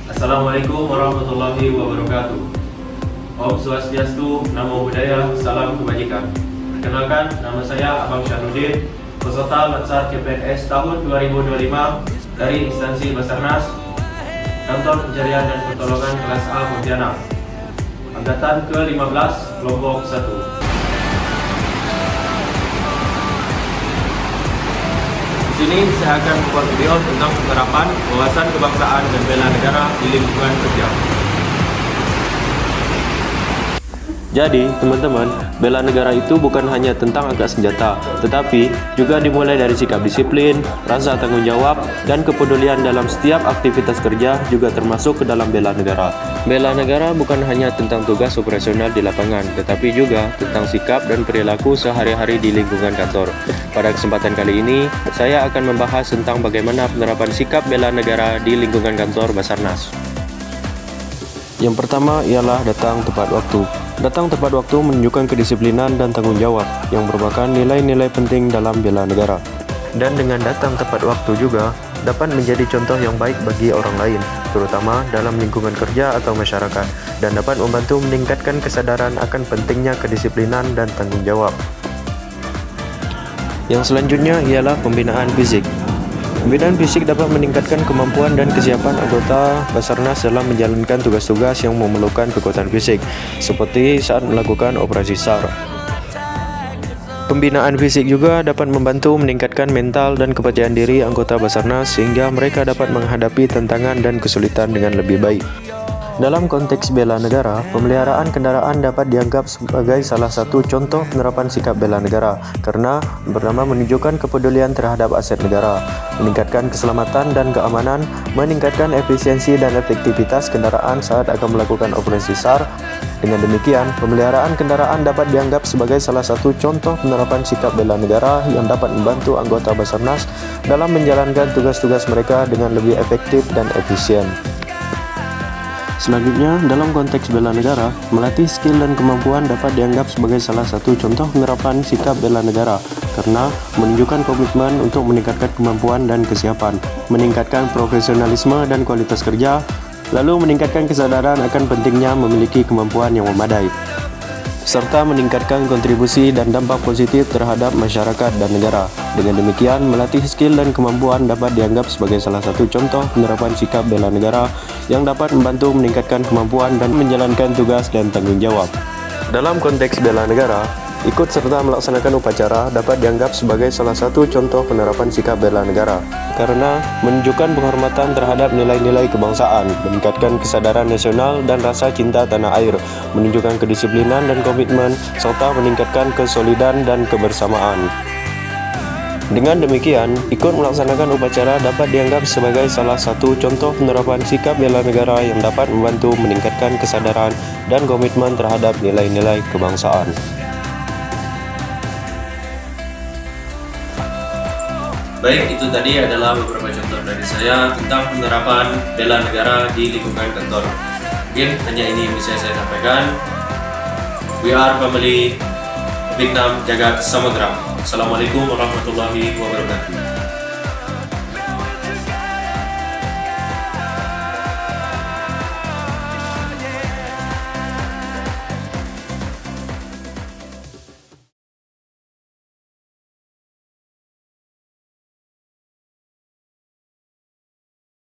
Assalamualaikum warahmatullahi wabarakatuh. Om Swastiastu, Namo Buddhaya, Salam Kebajikan. Perkenalkan, nama saya Abang Syahrudin, peserta Latsar CPNS tahun 2025 dari instansi Basarnas, Kantor Pencarian dan Pertolongan kelas A Pontianak, angkatan ke-15, kelompok 1. Di sini saya akan membuat video tentang penerapan wawasan kebangsaan dan bela negara di lingkungan kerja. Jadi, teman-teman, bela negara itu bukan hanya tentang angkat senjata, tetapi juga dimulai dari sikap disiplin, rasa tanggung jawab, dan kepedulian dalam setiap aktivitas kerja juga termasuk ke dalam bela negara. Bela negara bukan hanya tentang tugas operasional di lapangan, tetapi juga tentang sikap dan perilaku sehari-hari di lingkungan kantor. Pada kesempatan kali ini, saya akan membahas tentang bagaimana penerapan sikap bela negara di lingkungan kantor Basarnas. Yang pertama ialah datang tepat waktu. Datang tepat waktu menunjukkan kedisiplinan dan tanggung jawab yang merupakan nilai-nilai penting dalam bela negara. Dan dengan datang tepat waktu juga dapat menjadi contoh yang baik bagi orang lain, terutama dalam lingkungan kerja atau masyarakat, dan dapat membantu meningkatkan kesadaran akan pentingnya kedisiplinan dan tanggung jawab. Yang selanjutnya ialah pembinaan fisik. Pembinaan fisik dapat meningkatkan kemampuan dan kesiapan anggota Basarnas dalam menjalankan tugas-tugas yang memerlukan kekuatan fisik, seperti saat melakukan operasi SAR. Pembinaan fisik juga dapat membantu meningkatkan mental dan kepercayaan diri anggota Basarnas sehingga mereka dapat menghadapi tantangan dan kesulitan dengan lebih baik. Dalam konteks bela negara, pemeliharaan kendaraan dapat dianggap sebagai salah satu contoh penerapan sikap bela negara karena pertama menunjukkan kepedulian terhadap aset negara, meningkatkan keselamatan dan keamanan, meningkatkan efisiensi dan efektivitas kendaraan saat akan melakukan operasi SAR. Dengan demikian, pemeliharaan kendaraan dapat dianggap sebagai salah satu contoh penerapan sikap bela negara yang dapat membantu anggota Basarnas dalam menjalankan tugas-tugas mereka dengan lebih efektif dan efisien. Selanjutnya, dalam konteks bela negara, melatih skill dan kemampuan dapat dianggap sebagai salah satu contoh penerapan sikap bela negara karena menunjukkan komitmen untuk meningkatkan kemampuan dan kesiapan, meningkatkan profesionalisme dan kualitas kerja, lalu meningkatkan kesadaran akan pentingnya memiliki kemampuan yang memadai, serta meningkatkan kontribusi dan dampak positif terhadap masyarakat dan negara. Dengan demikian, melatih skill dan kemampuan dapat dianggap sebagai salah satu contoh penerapan sikap bela negara yang dapat membantu meningkatkan kemampuan dan menjalankan tugas dan tanggung jawab. Dalam konteks bela negara, ikut serta melaksanakan upacara dapat dianggap sebagai salah satu contoh penerapan sikap bela negara karena menunjukkan penghormatan terhadap nilai-nilai kebangsaan, meningkatkan kesadaran nasional dan rasa cinta tanah air, menunjukkan kedisiplinan dan komitmen, serta meningkatkan kesolidan dan kebersamaan. Dengan demikian, ikut melaksanakan upacara dapat dianggap sebagai salah satu contoh penerapan sikap bela negara yang dapat membantu meningkatkan kesadaran dan komitmen terhadap nilai-nilai kebangsaan. Baik, itu tadi adalah beberapa contoh dari saya tentang penerapan bela negara di lingkungan kantor. Mungkin hanya ini yang bisa saya sampaikan. We are family, Vietnam Jagat Samudra. Assalamualaikum warahmatullahi wabarakatuh.